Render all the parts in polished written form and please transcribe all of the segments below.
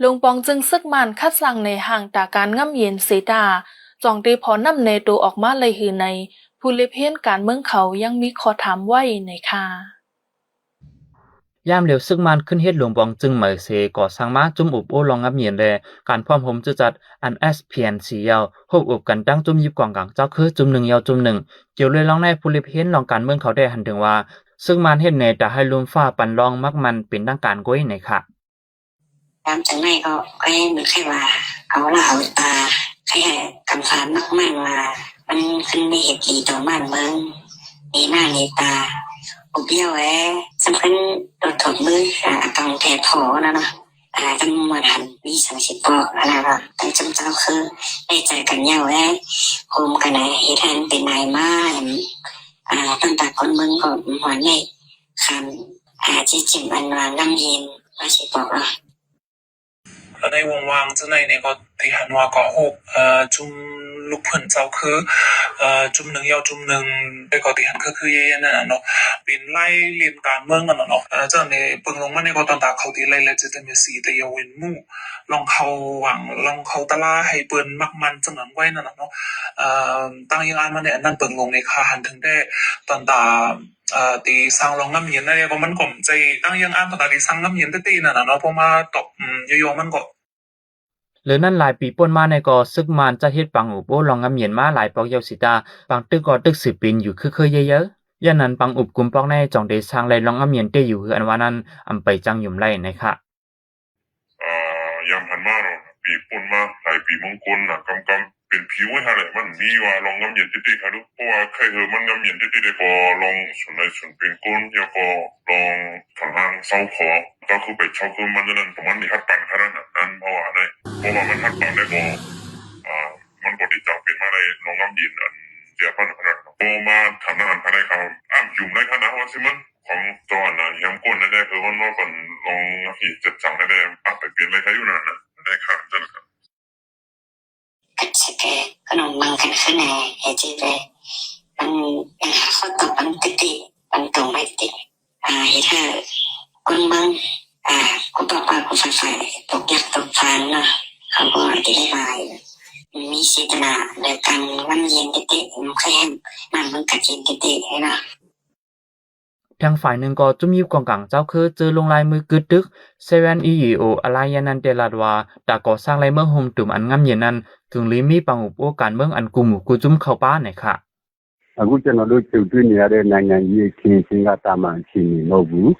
ลุงปองจึงซึกมันคัดสั่งในห่างตาการง่ำเย็นเสดาจองตีพอนำเนตัวออกมาเลยหือในผู้เลเพียนการเมืองเขายังมีข้อถามไว้ในค่ะย่ามเหลวซึ่งมันขึ้นเฮ็ดหลวงบองจึงเหมยเสก่อสร้างมาจุ่มอุบโอลองงับเมียนแลการพร้อมผมจะจัดอัน SPNC ยาวฮบอุบกันตั้งจุ่มยิบกว่างกังเจ้าคือจุ่ม1ยาวจุ่ม1เกี่ยวเลยลองในผู้เลเพียนลองการเมืองเขาได้หันถึงว่าซึ่งมันเฮ็ดในแต่ให้ลุมฟ้าปันรองมักมันเป็นทางการก้อยในค่ะตามจากนั้นก็เหมือนแค่ว่าเอาละเอาตาแค่กำสานมากๆว่ามันขึ้นในเหตุดีต่อบ้านเมืองในหน้าในตาอุบเบี้ยวสำคัญโดดถอดมือต้องแก่ถอนะเนาะจำนวนหัน20 ปออะไรแบบแต่จำเจ้าคือได้ใจกันเยาโฮมกันเหตุการณ์เป็นนายมาตั้งแต่คนเมืองก็หัวในคำที่จิมอันวางน้ำเย็น20 ปอในวงวางจะในก็ที่หันว่าก็หกจุ่มลูกเพิ่นเจ้าคือจุ่ม1ยาวจุ่ม1ได้ก็ที่หันคือเย็นนั่นน่ะเนาะเป็นไล่เรียนการเมืองนั่นน่ะเนาะเจ้าในเปิงลงมาในก็ต่างๆเขาที่ไล่และจะมีสีแต่ยาเว้นหมู่ลองเขาหวังลองเขาตะลาให้เปิ้นมักมันจังนั้นไว้นั่นน่ะเนาะตั้งยังอันมาในอันนั้นเปิงลงในค่าหันถึงได้ต่างๆตีสร้างลองน้ำเย็นนั่นเองก็มันก็ใจตั้งยังอันต่างๆตีสร้างน้ำเย็นตีนั่นน่ะเนาะเพราะมาตกโยมันก็หรือนั่นหลายปีป่นมาในก็ซึกมันจะเฮ็ดปังอุบโอลองงำเย็นมาหลายปอกยาวสิตาปังตึกก็ตึกสืบปีนอยู่คือเคยเยอะๆย่านนั้นปังอุบกุมปอกในจ่องได้สร้างไลลองงำเย็นได้อยู่คืออันว่านั้นอำไปจังยุ่มไล่นะคะยามพันมาเนาะปีป่นมาหลายปีมงคลน่ะกำเป็นผิวให้แหละมันมีว่าลองงำเย็นติๆค่ะลูกเพราะว่าใครมันงำเย็นติๆได้ก็ลองส่วนในส่วนเป็นก้นแล้วก็ลองทางเศร้าขอก็คือไปเช่าคือมันนั้นประมาณนี้ฮัดปันขนาดนั้นเพราะว่ามันฮัดปันได้บ่มันบ่ได้จับเป็นมาได้ลองงำเย็นอันเสียพันขนาดพอมาทำอาหารภายในเขายุ่มได้ขนาดว่าสิมันของจอนน่ะยำก้นได้คือมันว่าก่อนลองที่จัดจังได้ไปเปลี่ยนอะไรใช้อยู่นั่นน่ะได้ค่ะจังครับกัดสเกขนมบังกันข้างในจีเรมันยังหาข้อตอบมันติมันตรงไม่ติเฮเธอคนบังกูบอกว่ากูฝ่ายตกยักตกฟันเนาะเขาบอกอธิบายมีสิทธิ์นะเดียวกันมันเย็นติมันแค่มันกัดเย็นติเนาะทางฝ่ายหนึ่งก็จุ่มยิบกองกลางเจ้าคือเจอลงลายมือกึดดึก7EEO อะไรยันนันเตลาดว่าตาก่อสร้างลายเมืองโฮมตุ่มอันงำเย็นนั้นกึ่งลิมีปังอุบโอการเมืองอันกุมกูจุ่มเข้าป้าไหนค่ะအခုကျွန်တော်တို့ကြုံတွေ့နေရတဲ့နိုင်ငံရေးအခင်းအကျင်းကတာမန်ချင်းနေမဟုတ်ဘူး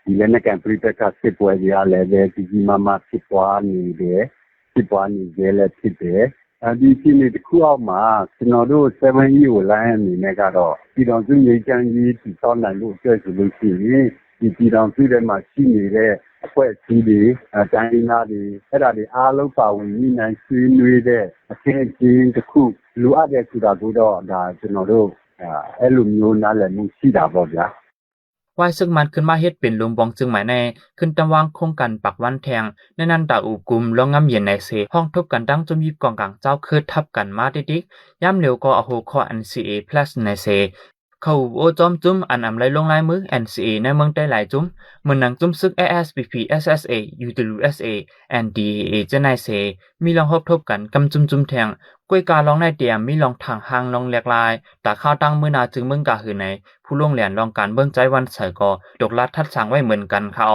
ဒီလည်းနဲ့ကံပရိသတ်ကစစ်ပွဲတွေကလည်းပဲကြီးမားမားဖြစ်ပွားနေတယ်ဖြစ်ပွားနေကြလည်းဖြစ်တယ်ဒီချင်းတွေတစ်ခုအောက်မှာကျွန်တော်တို့ 7E ကိုလိုင်းအနေနဲ့ကတော့ပြည်တော်စုငြိမ်းချမ်းရေးတည်ဆောက်နိုင်လို့အတွက်ဆိုလို့ရှိရင်ဒီပြည်တော်စုထဲမှာရှိနေတဲ့အဖွဲ့အစည်းတွေတိုင်းရင်းသားတွေအဲ့ဒါတွေအားလုံးပါဝင်နေနိုင်ဆွေးနွေးတဲ့အခင်းအကျင်းတစ်ခုလိုအပ်တဲ့ဆိုတာကိုတော့ဒါကျွန်တော်တို့အဲ့လိုမျိုးနားလည်မှုရှိတာပေါ့ဗျာวายซึ่งมันขึ้นมาเฮ็ดเป็นลุงบองจึงหมายในขึ้นตำวางโครงกันปักวันแทงในนั้นตาอุกุมลองงำเย็นในเสห้องทบกันตั้งจมยิบกองกลางเจ้าคือทับกันมาดิๆย่ำเร็วก็เอาโหคอ NCA Plus ในเสเข้าโอจอมจุ้มอันอำไลลงลายมือ NCA ในเมืองได้หลายจุ้มเหมือนหนังจุ้มซึก ASPP SSA UWSA NDAA จะในเสมีลองทบกันกำจุ้มแทงกวยกาลองในเตียมมีลองทางหางลองแหลกลายตาข้าวตั้งมือนาจึงเมืองกาหือในผู้ล่วงแหลนลองการเบิ่งใจวันใส่ก็ดกลัดทัดสั่งไว้เหมือนกันค่ะ